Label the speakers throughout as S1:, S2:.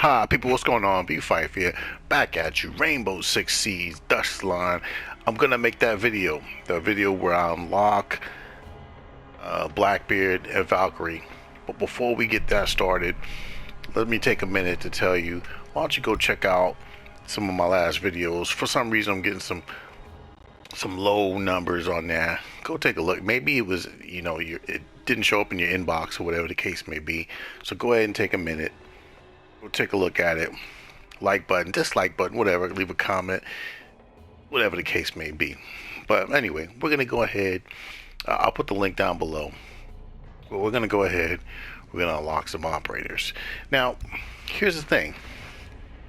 S1: Haha, people, what's going on? BPhife here, back at you. Rainbow Six Seas, Dust Line. I'm gonna make that video, the video where I unlock Blackbeard and Valkyrie. But before we get that started, let me take a minute to tell you, why don't you go check out some of my last videos. For some reason, I'm getting some low numbers on there. Go take a look. Maybe it was, it didn't show up in your inbox or whatever the case may be. So go ahead and take a minute. Go take a look at it. Like button, dislike button, whatever. Leave a comment, whatever the case may be. But anyway, we're gonna go ahead. I'll put the link down below. But we're gonna go ahead. We're gonna unlock some operators. Now, here's the thing.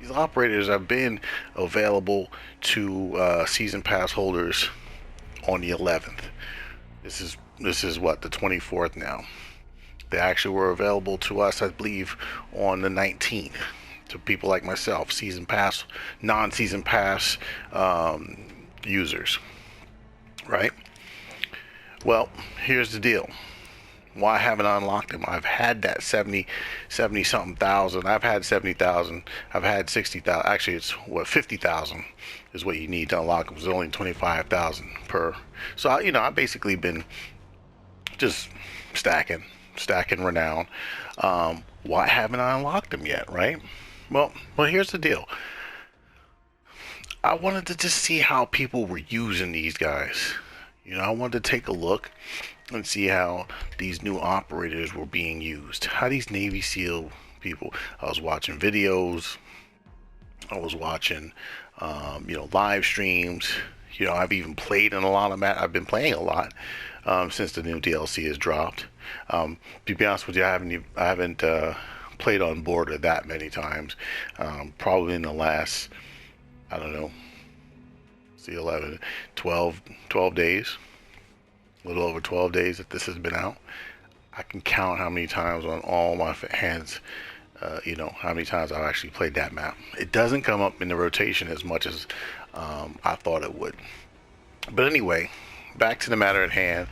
S1: These operators have been available to season pass holders on the 11th. This is what, the 24th now. They actually were available to us, I believe, on the 19th, to people like myself, season pass, non-season pass users, right? Well, here's the deal. Why haven't I unlocked them? I've had that 70 something thousand. I've had 70,000. I've had 60,000. Actually, it's what, 50,000 is what you need to unlock them. It's only 25,000 per. So I've basically been just stacking Renown. Why haven't I unlocked them yet, right? Well, here's the deal. I wanted to just see how people were using these guys. I wanted to take a look and see how these new operators were being used. How these Navy SEAL people. I was watching videos. I was watching, live streams. I've even played in a lot of I've been playing a lot since the new DLC has dropped. To be honest with you, I haven't played on border that many times. Probably in the last, I don't know, 12 days. A little over 12 days that this has been out. I can count how many times on all my hands, how many times I've actually played that map. It doesn't come up in the rotation as much as I thought it would. But anyway, back to the matter at hand.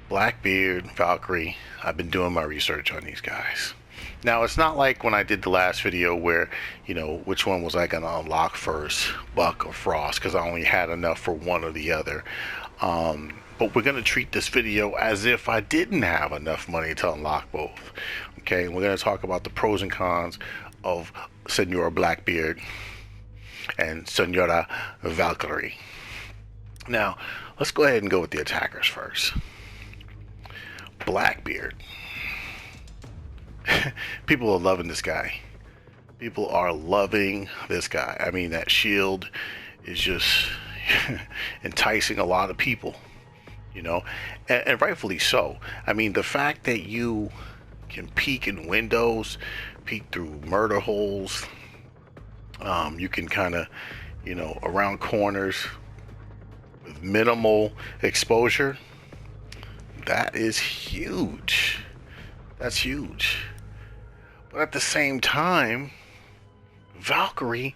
S1: Blackbeard, Valkyrie, I've been doing my research on these guys. Now, it's not like when I did the last video where, which one was I going to unlock first, Buck or Frost, because I only had enough for one or the other. But we're going to treat this video as if I didn't have enough money to unlock both. Okay, and we're going to talk about the pros and cons of Senora Blackbeard and Senora Valkyrie. Now, let's go ahead and go with the attackers first. Blackbeard. People are loving this guy. People are loving this guy. I mean, that shield is just enticing a lot of people. And rightfully so. I mean, the fact that you can peek in windows, peek through murder holes, you can kind of, around corners with minimal exposure, that is huge. That's huge. But at the same time, Valkyrie,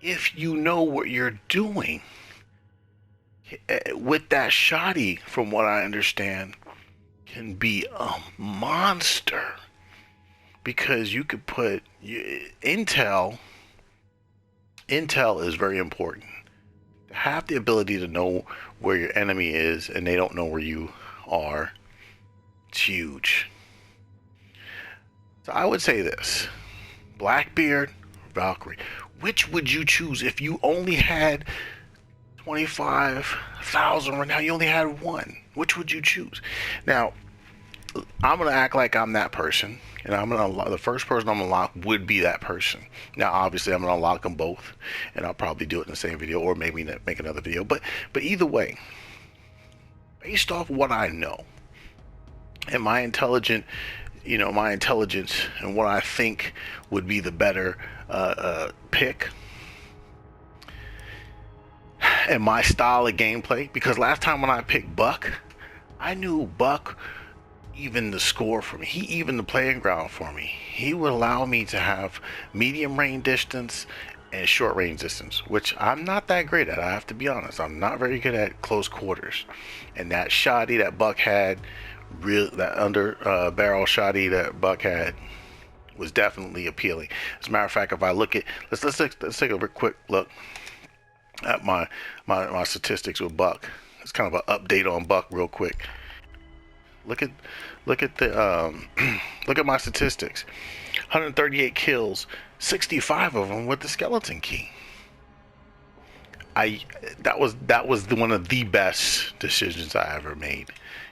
S1: if you know what you're doing, with that shoddy, from what I understand, can be a monster, because you could put intel is very important. To have the ability to know where your enemy is and they don't know where you are, it's huge. So I would say this: Blackbeard, Valkyrie, which would you choose if you only had 25,000 right now? You only had one. Which would you choose? Now, I'm gonna act like I'm that person, and I'm gonna the first person I'm gonna unlock would be that person. Now, obviously, I'm gonna unlock them both, and I'll probably do it in the same video, or maybe make another video. But either way, based off what I know and my intelligence and what I think would be the better pick, and my style of gameplay, because last time when I picked Buck, I knew Buck even the score for me. He even the playing ground for me. He would allow me to have medium range distance and short range distance, which I'm not that great at. I have to be honest. I'm not very good at close quarters. And that shoddy that Buck had, that under barrel shoddy that Buck had, was definitely appealing. As a matter of fact, if I look at, let's take a quick look at my statistics with Buck. It's kind of an update on Buck real quick. Look at the look at my statistics. 138 kills, 65 of them with the skeleton key. That was one of the best decisions I ever made.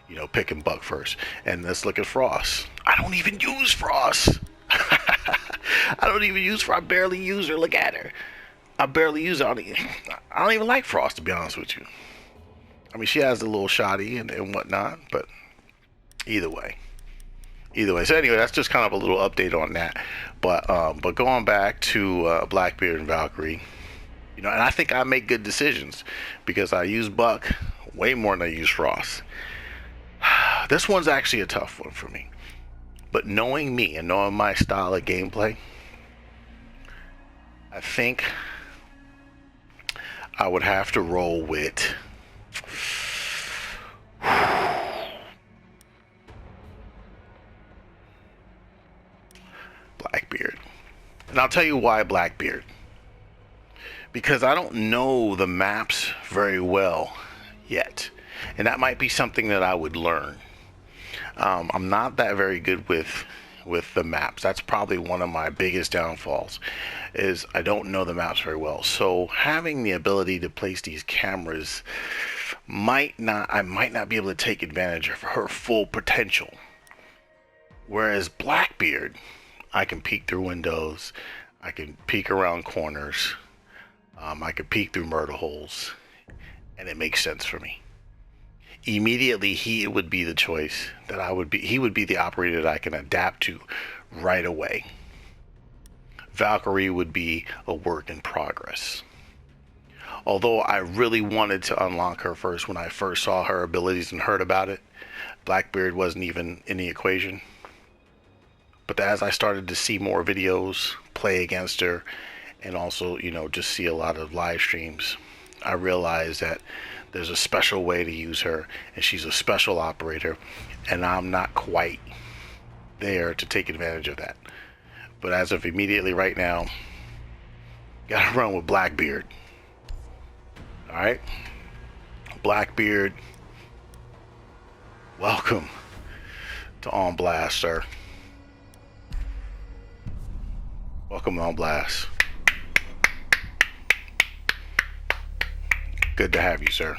S1: You know, picking Buck first. And let's look at Frost. I don't even use Frost. I don't even use Frost. I barely use her. Look at her. I barely use her. I don't even like Frost, to be honest with you. I mean, she has the little shoddy and whatnot, but either way. So anyway, that's just kind of a little update on that. But going back to Blackbeard and Valkyrie, you know, and I think I make good decisions because I use Buck way more than I use Frost. This one's actually a tough one for me. But knowing me and knowing my style of gameplay, I think I would have to roll with Blackbeard. And I'll tell you why Blackbeard. Because I don't know the maps very well yet. And that might be something that I would learn. I'm not that very good with the maps. That's probably one of my biggest downfalls, is I don't know the maps very well. So having the ability to place these cameras I might not be able to take advantage of her full potential. Whereas Blackbeard, I can peek through windows, I can peek around corners, I can peek through murder holes, and it makes sense for me. Immediately, he would be the choice that he would be the operator that I can adapt to right away. Valkyrie would be a work in progress. Although I really wanted to unlock her first when I first saw her abilities and heard about it, Blackbeard wasn't even in the equation. But as I started to see more videos, play against her, and also, you know, just see a lot of live streams, I realized that there's a special way to use her, and she's a special operator, and I'm not quite there to take advantage of that. But as of immediately right now, gotta run with Blackbeard. Alright? Blackbeard, welcome to On Blast, sir. Welcome On Blast. Good to have you, sir.